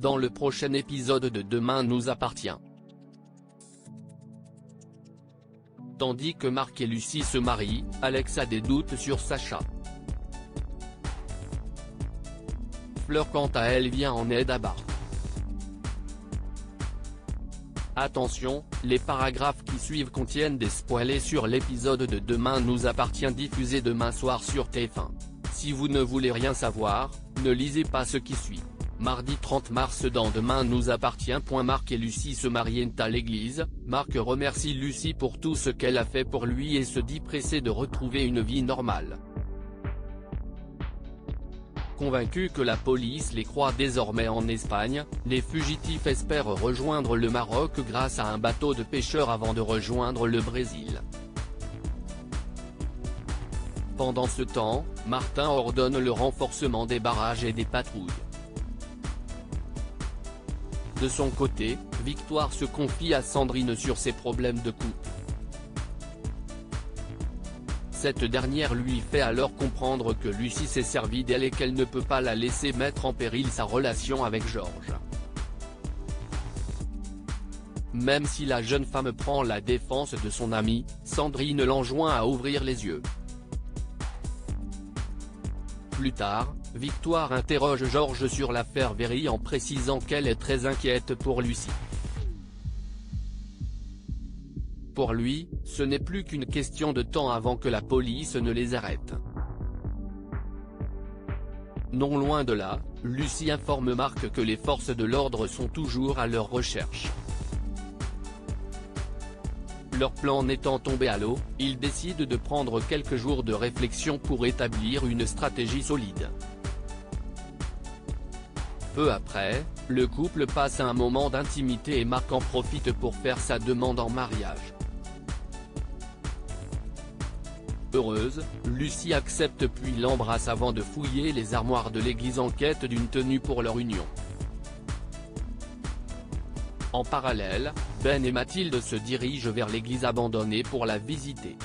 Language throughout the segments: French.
dans le prochain épisode de Demain nous appartient. Tandis que Marc et Lucie se marient, Alex a des doutes sur Sacha. Fleur quant à elle vient en aide à Bart. Attention, les paragraphes qui suivent contiennent des spoilers sur l'épisode de Demain nous appartient diffusé demain soir sur TF1. Si vous ne voulez rien savoir, ne lisez pas ce qui suit. Mardi 30 mars dans Demain nous appartient. Marc et Lucie se marient à l'église. Marc remercie Lucie pour tout ce qu'elle a fait pour lui et se dit pressé de retrouver une vie normale. Convaincus que la police les croit désormais en Espagne, les fugitifs espèrent rejoindre le Maroc grâce à un bateau de pêcheurs avant de rejoindre le Brésil. Pendant ce temps, Martin ordonne le renforcement des barrages et des patrouilles. De son côté, Victoire se confie à Sandrine sur ses problèmes de couple. Cette dernière lui fait alors comprendre que Lucie s'est servie d'elle et qu'elle ne peut pas la laisser mettre en péril sa relation avec Georges. Même si la jeune femme prend la défense de son amie, Sandrine l'enjoint à ouvrir les yeux. Plus tard, Victoire interroge Georges sur l'affaire Véry en précisant qu'elle est très inquiète pour Lucie. Pour lui, ce n'est plus qu'une question de temps avant que la police ne les arrête. Non loin de là, Lucie informe Marc que les forces de l'ordre sont toujours à leur recherche. Leur plan n'étant tombé à l'eau, ils décident de prendre quelques jours de réflexion pour établir une stratégie solide. Peu après, le couple passe un moment d'intimité et Marc en profite pour faire sa demande en mariage. Heureuse, Lucie accepte puis l'embrasse avant de fouiller les armoires de l'église en quête d'une tenue pour leur union. En parallèle, Ben et Mathilde se dirigent vers l'église abandonnée pour la visiter.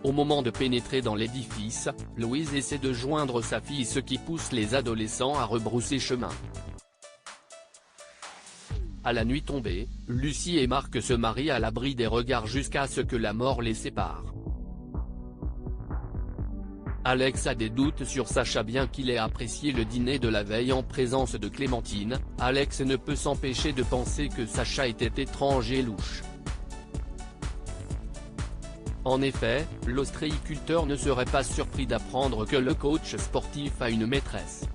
Au moment de pénétrer dans l'édifice, Louise essaie de joindre sa fille, ce qui pousse les adolescents à rebrousser chemin. À la nuit tombée, Lucie et Marc se marient à l'abri des regards jusqu'à ce que la mort les sépare. Alex a des doutes sur Sacha bien qu'il ait apprécié le dîner de la veille en présence de Clémentine. Alex ne peut s'empêcher de penser que Sacha était étrange et louche. En effet, l'ostréiculteur ne serait pas surpris d'apprendre que le coach sportif a une maîtresse.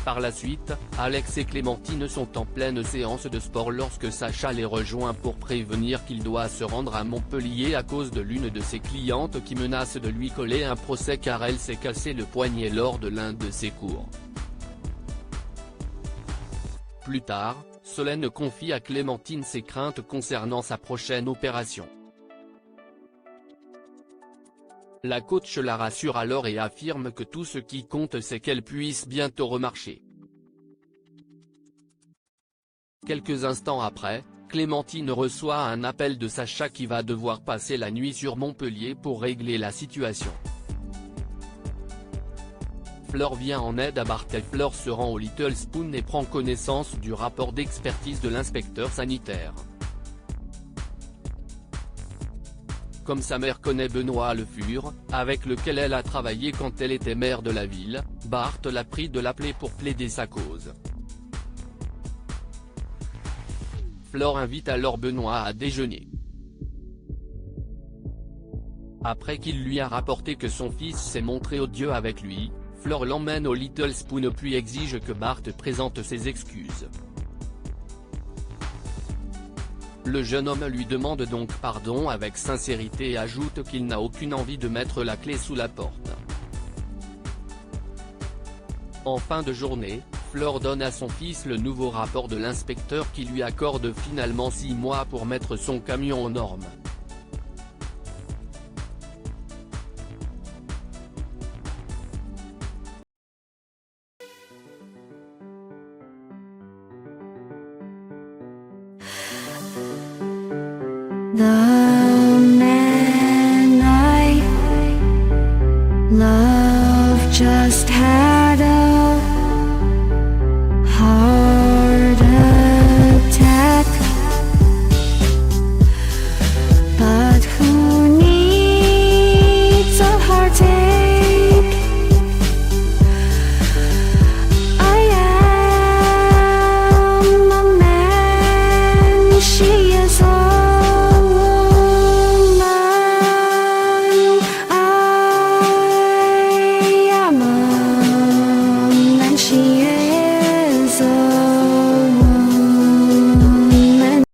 Par la suite, Alex et Clémentine sont en pleine séance de sport lorsque Sacha les rejoint pour prévenir qu'il doit se rendre à Montpellier à cause de l'une de ses clientes qui menace de lui coller un procès car elle s'est cassé le poignet lors de l'un de ses cours. Plus tard, Solène confie à Clémentine ses craintes concernant sa prochaine opération. La coach la rassure alors et affirme que tout ce qui compte c'est qu'elle puisse bientôt remarcher. Quelques instants après, Clémentine reçoit un appel de Sacha qui va devoir passer la nuit sur Montpellier pour régler la situation. Fleur vient en aide à Bart et Fleur se rend au Little Spoon et prend connaissance du rapport d'expertise de l'inspecteur sanitaire. Comme sa mère connaît Benoît Le Fur, avec lequel elle a travaillé quand elle était maire de la ville, Bart l'a pris de l'appeler pour plaider sa cause. Fleur invite alors Benoît à déjeuner. Après qu'il lui a rapporté que son fils s'est montré odieux avec lui, Fleur l'emmène au Little Spoon puis exige que Bart présente ses excuses. Le jeune homme lui demande donc pardon avec sincérité et ajoute qu'il n'a aucune envie de mettre la clé sous la porte. En fin de journée, Fleur donne à son fils le nouveau rapport de l'inspecteur qui lui accorde finalement 6 mois pour mettre son camion aux normes. 나